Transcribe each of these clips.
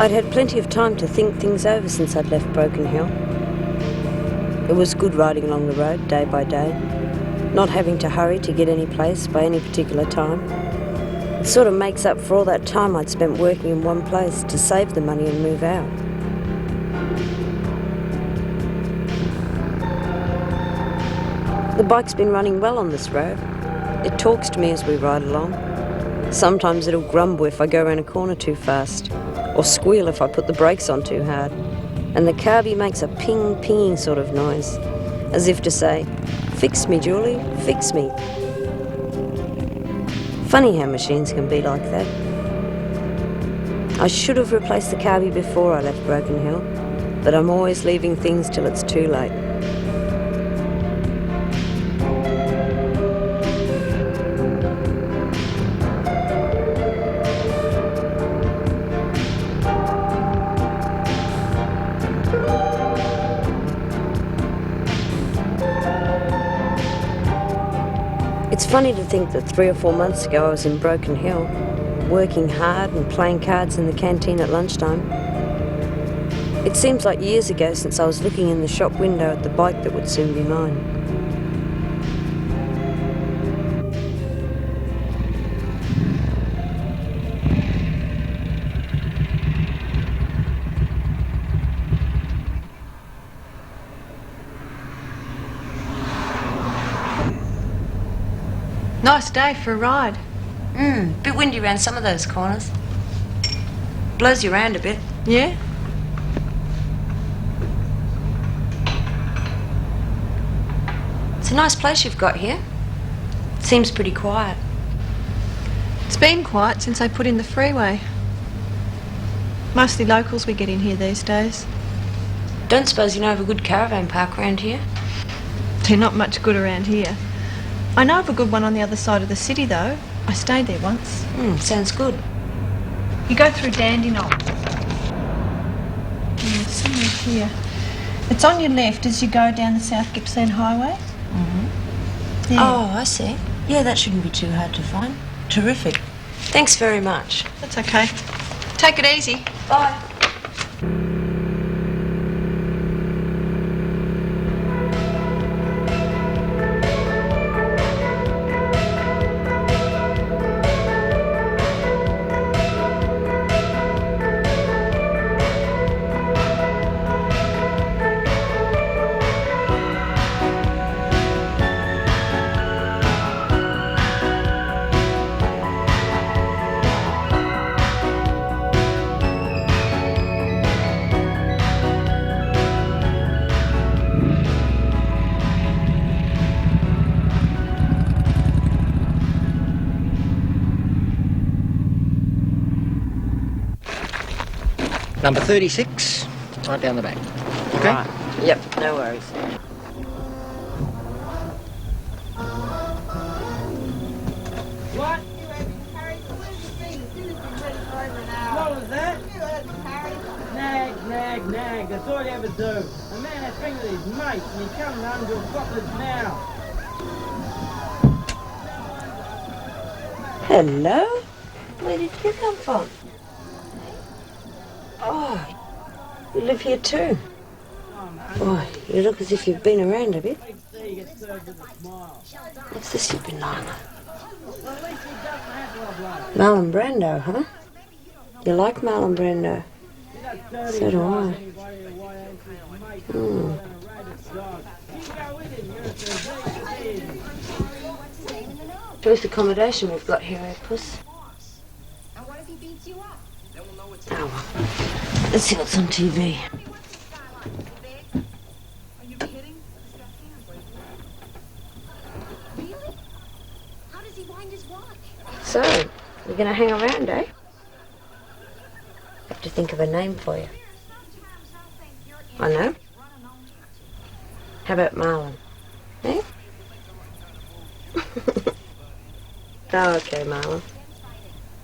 I'd had plenty of time to think things over since I'd left Broken Hill. It was good riding along the road day by day, not having to hurry to get any place by any particular time. It sort of makes up for all that time I'd spent working in one place to save the money and move out. The bike's been running well on this road. It talks to me as we ride along. Sometimes it'll grumble if I go around a corner too fast, or squeal if I put the brakes on too hard. And the carby makes a pinging sort of noise, as if to say, "Fix me, Julie, fix me." Funny how machines can be like that. I should have replaced the carby before I left Broken Hill, but I'm always leaving things till it's too late. It's funny to think that 3 or 4 months ago I was in Broken Hill, working hard and playing cards in the canteen at lunchtime. It seems like years ago since I was looking in the shop window at the bike that would soon be mine. Nice day for a ride. Bit windy around some of those corners. Blows you around a bit. Yeah? It's a nice place you've got here. Seems pretty quiet. It's been quiet since they put in the freeway. Mostly locals we get in here these days. Don't suppose you know of a good caravan park around here? They're not much good around here. I know of a good one on the other side of the city, though. I stayed there once. Sounds good. You go through Dandenong. It's somewhere here. It's on your left as you go down the South Gippsland Highway. There. Oh, I see. Yeah, that shouldn't be too hard to find. Terrific. Thanks very much. That's okay. Take it easy. Bye. Number 36, right down the back. Okay? Right. Yep, no worries. What? You had been carried. Where's the thing? As soon as you're ready for over an hour. What was that? You had been carried. Nag. That's all you ever do. A man has been with his mates and he comes home to a footler's now. Hello? Where did you come from? Oh, you live here too? Boy, you look as if you've been around a bit. What's this you've been lying on? Marlon Brando, huh? You like Marlon Brando? So do I. Choice accommodation we've got here, eh, Puss? And what if he beats you up? Oh, well. Let's see what's on TV. Are you kidding? Really? How does he wind his watch? So, you're going to hang around, eh? Have to think of a name for you. I know. How about Marlon? Eh? Oh, okay, Marlon.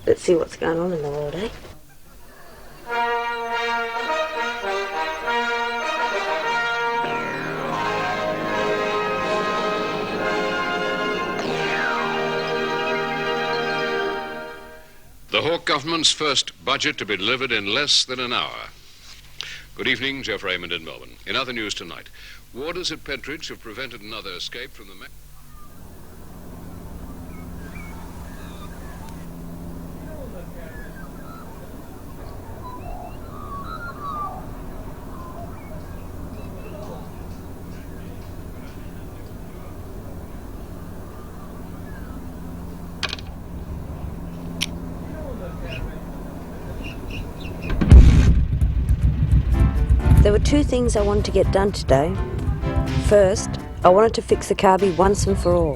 Let's see what's going on in the world, eh? The Hawke government's first Budget to be delivered in less than an hour. Good evening, Jeff Raymond in Melbourne. In other news tonight, warders at Pentridge have prevented another escape from the... There were two things I wanted to get done today. First, I wanted to fix the carby once and for all.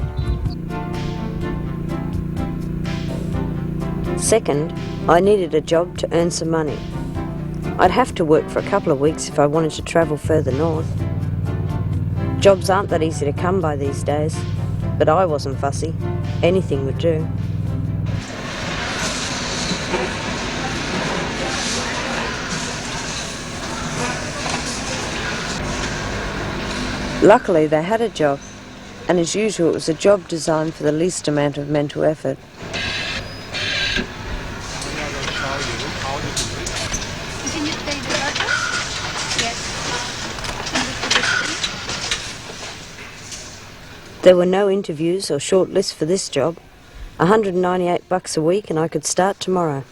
Second, I needed a job to earn some money. I'd have to work for a couple of weeks if I wanted to travel further north. Jobs aren't that easy to come by these days, but I wasn't fussy. Anything would do. Luckily, they had a job, and as usual, it was a job designed for the least amount of mental effort. There were no interviews or short lists for this job. $198 a week, and I could start tomorrow.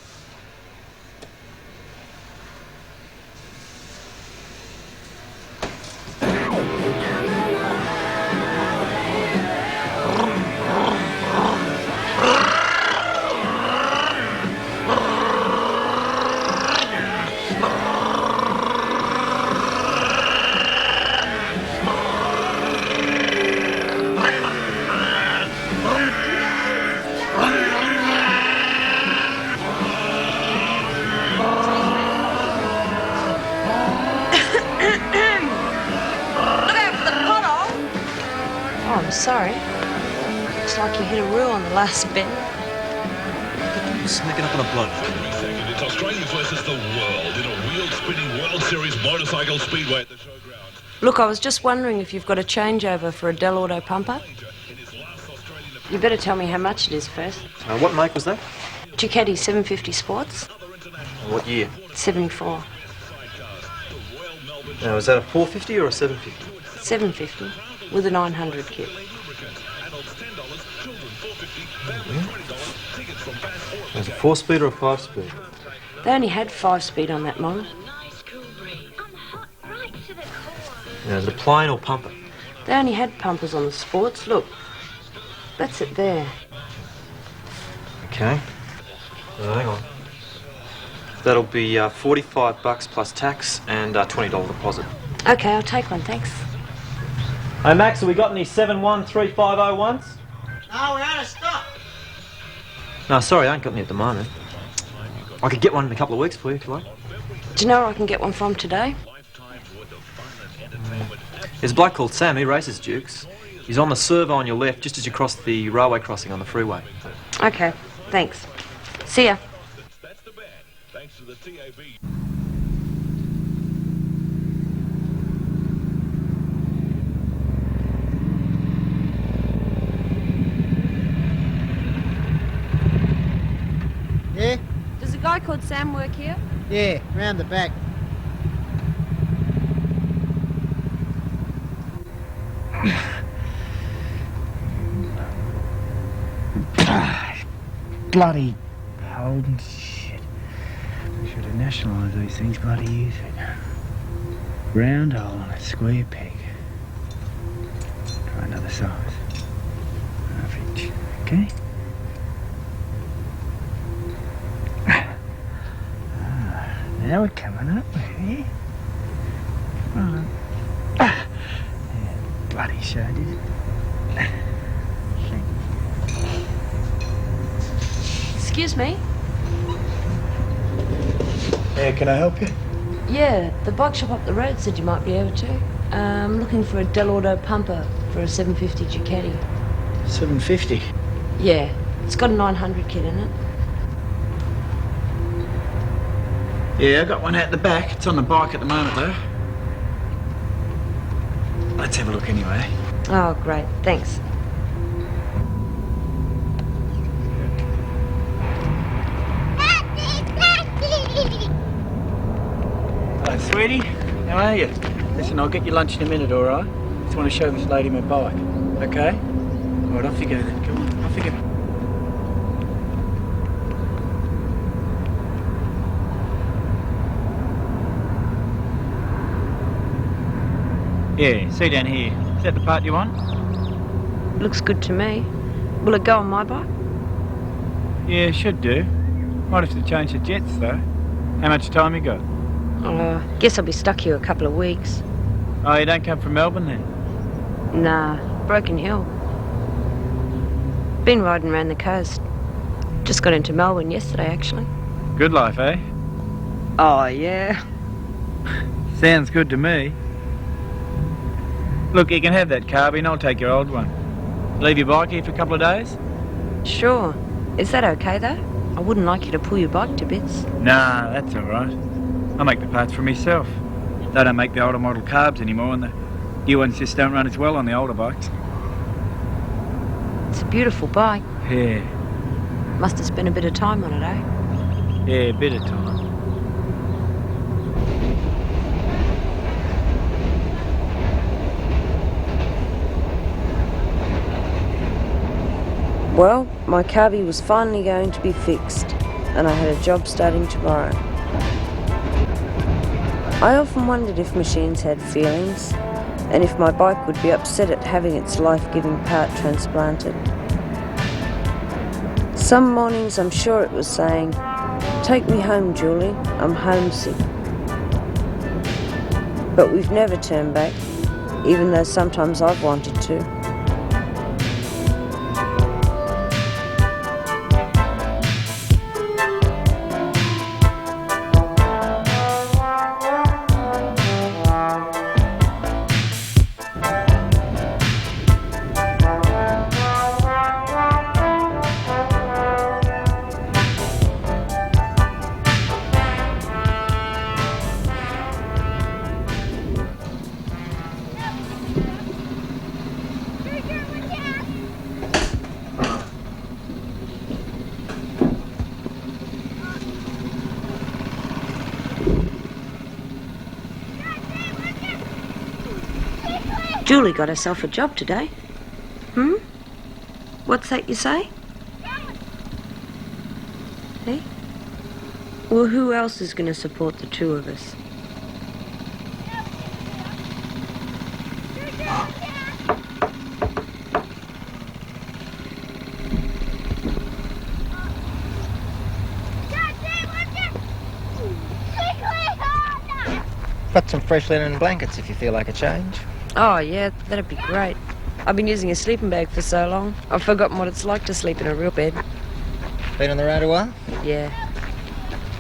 Sorry. Looks like you hit a roo on the last bend. Sneaking up on a bloke. It's Australia versus the world in a wheel-spinning World Series motorcycle speedway at the showground. Look, I was just wondering if you've got a changeover for a Del Auto pumper. You better tell me how much it is first. What make was that? Ducati 750 Sports. What year? 74. Now, is that a 450 or a 750? 750 with a 900 kit. Is it a 4-speed or a 5-speed? They only had 5-speed on that model. Now, is it a plane or pumper? They only had pumpers on the Sports. Look, that's it there. Okay. Hang on. That'll be $45 plus tax and $20 deposit. Okay, I'll take one, thanks. Hey Max, have we got any 713501s? No, we're out of stock. No, sorry, I ain't got any at the moment. I could get one in a couple of weeks for you if you like. Do you know where I can get one from today? There's a bloke called Sam, he races Dukes. He's on the servo on your left, just as you cross the railway crossing on the freeway. Okay, thanks. See ya. That's the band, thanks to the TAB. Yeah? Does a guy called Sam work here? Yeah, round the back. Bloody cold and shit. Should have nationalised these things, bloody use it. Round hole on a square peg. Try another size. Perfect. Okay? Now we're coming up, eh? Come on. Yeah, bloody show, did it? Excuse me? Yeah, can I help you? Yeah, the bike shop up the road said you might be able to. I'm looking for a Del Auto pumper for a 750 Ducati. 750? Yeah, it's got a 900 kit in it. Yeah, I got one out the back. It's on the bike at the moment, though. Let's have a look anyway. Oh, great, thanks. sweetie. How are you? Listen, I'll get you lunch in a minute, all right? Just want to show this lady my bike, okay? All right, off you go then. Come on, off you go. Yeah, see down here. Is that the part you want? Looks good to me. Will it go on my bike? Yeah, should do. Might have to change the jets, though. How much time you got? Guess I'll be stuck here a couple of weeks. Oh, you don't come from Melbourne, then? Nah, Broken Hill. Been riding around the coast. Just got into Melbourne yesterday, actually. Good life, eh? Oh, yeah. Sounds good to me. Look, you can have that carbine, I'll take your old one. Leave your bike here for a couple of days? Sure. Is that okay, though? I wouldn't like you to pull your bike to bits. Nah, that's all right. I make the parts for myself. They don't make the older model carbs anymore, and the new ones just don't run as well on the older bikes. It's a beautiful bike. Yeah. Must have spent a bit of time on it, eh? Yeah, a bit of time. Well, my carby was finally going to be fixed, and I had a job starting tomorrow. I often wondered if machines had feelings, and if my bike would be upset at having its life-giving part transplanted. Some mornings I'm sure it was saying, "Take me home, Julie, I'm homesick." But we've never turned back, even though sometimes I've wanted to. Julie got herself a job today. What's that you say? Hey? Well, who else is going to support the two of us? Got some fresh linen and blankets if you feel like a change. Oh, yeah, that'd be great. I've been using a sleeping bag for so long, I've forgotten what it's like to sleep in a real bed. Been on the road a while? Yeah.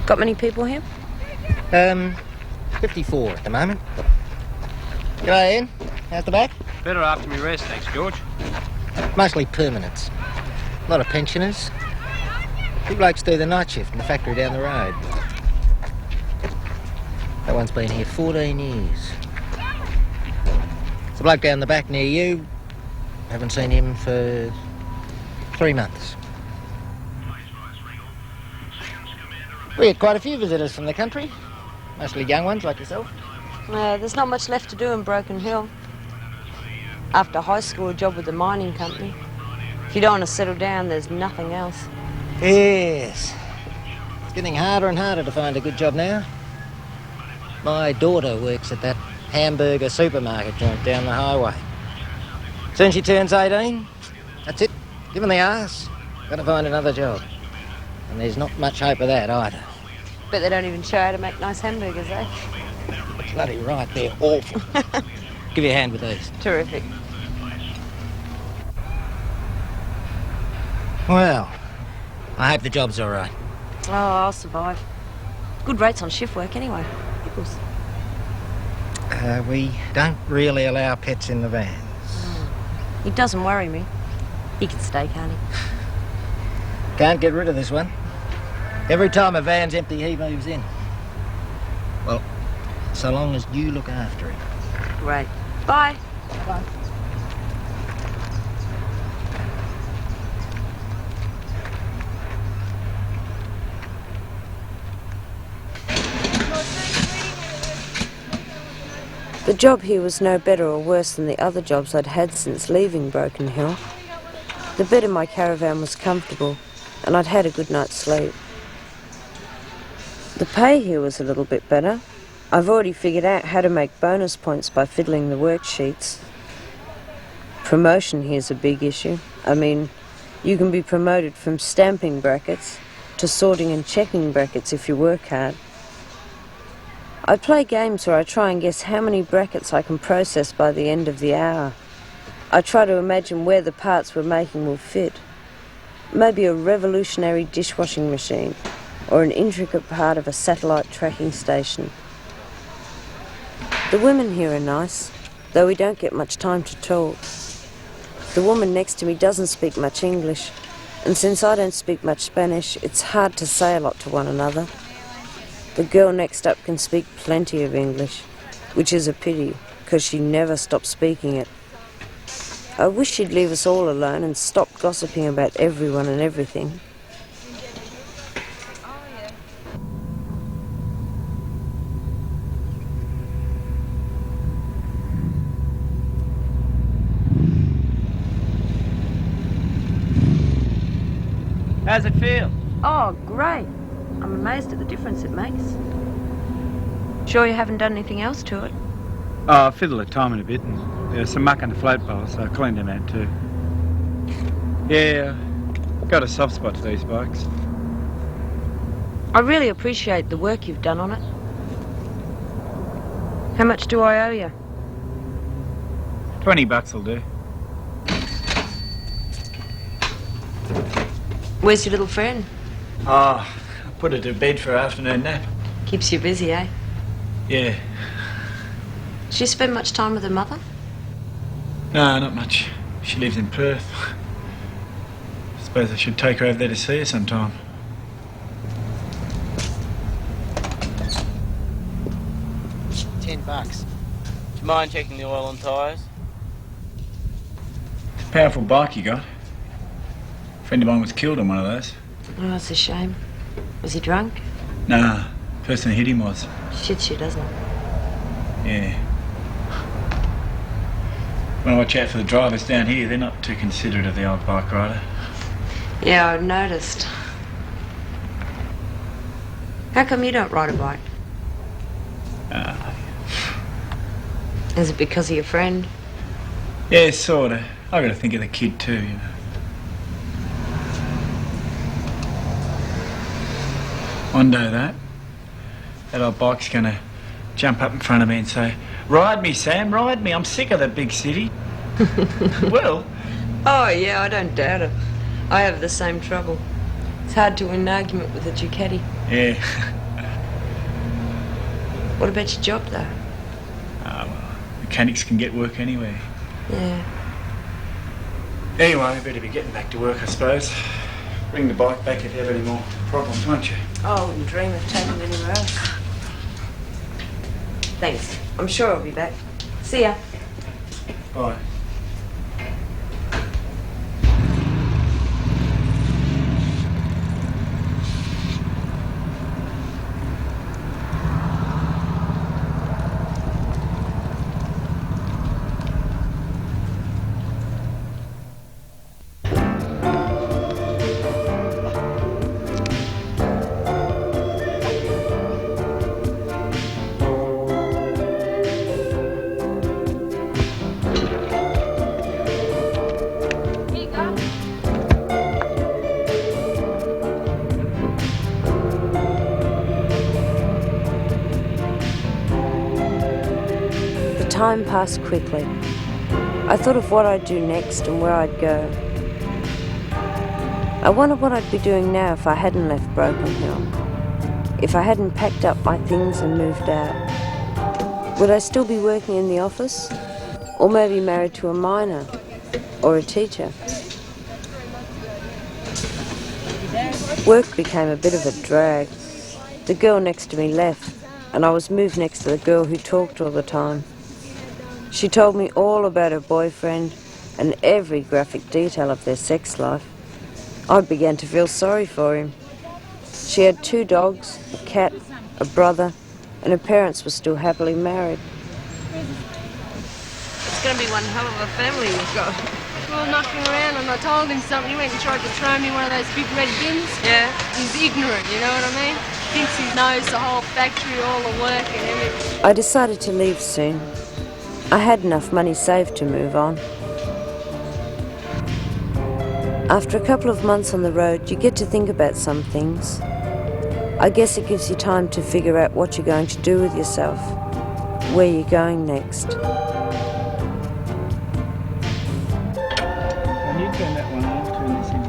Got many people here? 54 at the moment. G'day, Ian. How's the back? Better after me rest, thanks, George. Mostly permanents. A lot of pensioners. Big blokes do the night shift in the factory down the road. That one's been here 14 years. There's a bloke down the back near you. Haven't seen him for 3 months. We get quite a few visitors from the country. Mostly young ones like yourself. There's not much left to do in Broken Hill. After high school, a job with the mining company. If you don't want to settle down, there's nothing else. Yes. It's getting harder and harder to find a good job now. My daughter works at that hamburger supermarket joint down the highway. Soon she turns 18, that's it. Given the arse, gotta find another job. And there's not much hope of that either. Bet they don't even show how to make nice hamburgers, eh? Bloody right, they're awful. Give you a hand with these. Terrific. Well, I hope the job's all right. Oh, I'll survive. Good rates on shift work anyway. Pickles. We don't really allow pets in the vans. It doesn't worry me. He can stay, can't he? Can't get rid of this one. Every time a van's empty, he moves in. Well, so long as you look after him. Great. Bye. Bye. The job here was no better or worse than the other jobs I'd had since leaving Broken Hill. The bed in my caravan was comfortable, and I'd had a good night's sleep. The pay here was a little bit better. I've already figured out how to make bonus points by fiddling the worksheets. Promotion here's a big issue. I mean, you can be promoted from stamping brackets to sorting and checking brackets if you work hard. I play games where I try and guess how many brackets I can process by the end of the hour. I try to imagine where the parts we're making will fit. Maybe a revolutionary dishwashing machine, or an intricate part of a satellite tracking station. The women here are nice, though we don't get much time to talk. The woman next to me doesn't speak much English, and since I don't speak much Spanish, it's hard to say a lot to one another. The girl next up can speak plenty of English, which is a pity, because she never stops speaking it. I wish she'd leave us all alone and stop gossiping about everyone and everything. How's it feel? Oh, great. I'm amazed at the difference it makes. Sure you haven't done anything else to it? Oh, I fiddled the timing a bit, and there was some muck on the float bowls, so I cleaned them out too. Yeah, got a soft spot for these bikes. I really appreciate the work you've done on it. How much do I owe you? $20 will do. Where's your little friend? Oh, I put her to bed for her afternoon nap. Keeps you busy, eh? Yeah. Does she spend much time with her mother? No, not much. She lives in Perth. Suppose I should take her over there to see her sometime. $10. Do you mind checking the oil and tyres? It's a powerful bike you got. A friend of mine was killed on one of those. Oh, that's a shame. Was he drunk? Nah, person who hit him was. Shit, she doesn't. Yeah. When I watch out for the drivers down here, they're not too considerate of the old bike rider. Yeah, I've noticed. How come you don't ride a bike? Is it because of your friend? Yeah, sorta. I gotta think of the kid too, you know. One day that old bike's gonna jump up in front of me and say, "Ride me, Sam, ride me, I'm sick of the big city." Well. Oh, yeah, I don't doubt it. I have the same trouble. It's hard to win an argument with a Ducati. Yeah. What about your job, though? Well, mechanics can get work anywhere. Yeah. Anyway, I better be getting back to work, I suppose. Bring the bike back if you have any more problems, won't you? Oh, I wouldn't dream of taking it anywhere else. Thanks. I'm sure I'll be back. See ya. Bye. Time passed quickly. I thought of what I'd do next and where I'd go. I wonder what I'd be doing now if I hadn't left Broken Hill. If I hadn't packed up my things and moved out. Would I still be working in the office? Or maybe married to a miner? Or a teacher? Work became a bit of a drag. The girl next to me left, and I was moved next to the girl who talked all the time. She told me all about her boyfriend and every graphic detail of their sex life. I began to feel sorry for him. She had 2 dogs, a cat, a brother, and her parents were still happily married. It's going to be one hell of a family you've got. Well, knocking around, and I told him something. He went and tried to throw me one of those big red bins. Yeah. He's ignorant, you know what I mean? Thinks he knows the whole factory, all the work and everything. I decided to leave soon. I had enough money saved to move on. After a couple of months on the road, you get to think about some things. I guess it gives you time to figure out what you're going to do with yourself, where you're going next. Can you turn that one off, turn this in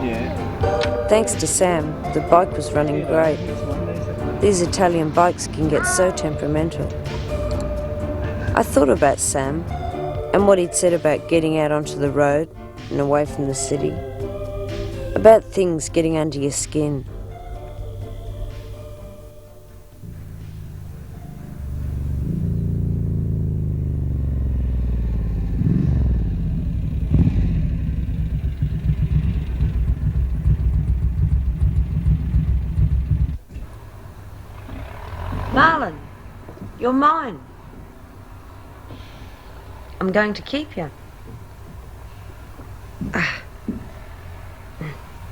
here? Yeah. Thanks to Sam, the bike was running great. These Italian bikes can get so temperamental. I thought about Sam and what he'd said about getting out onto the road and away from the city, about things getting under your skin. Marlon, you're mine. I'm going to keep you.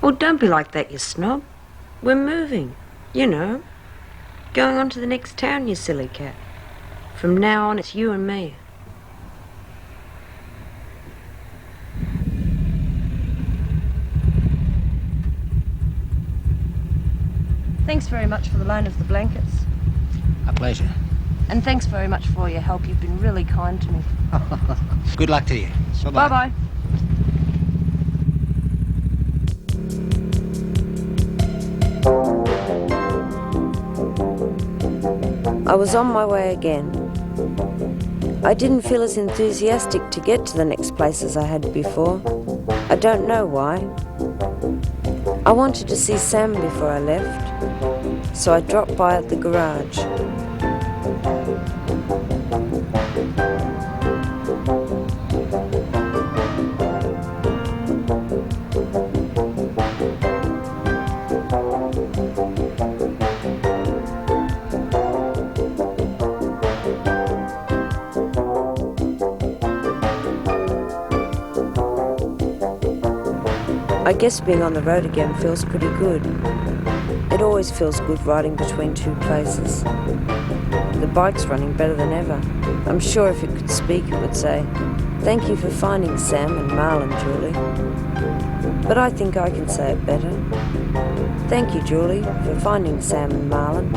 Well, don't be like that, you snob. We're moving, you know. Going on to the next town, you silly cat. From now on, it's you and me. Thanks very much for the loan of the blankets. A pleasure. And thanks very much for all your help. You've been really kind to me. Good luck to you. Bye-bye. Bye-bye. I was on my way again. I didn't feel as enthusiastic to get to the next place as I had before. I don't know why. I wanted to see Sam before I left, so I dropped by at the garage. I guess being on the road again feels pretty good. It always feels good riding between two places. The bike's running better than ever. I'm sure if it could speak, it would say, "Thank you for finding Sam and Marlon, Julie." But I think I can say it better. Thank you, Julie, for finding Sam and Marlon.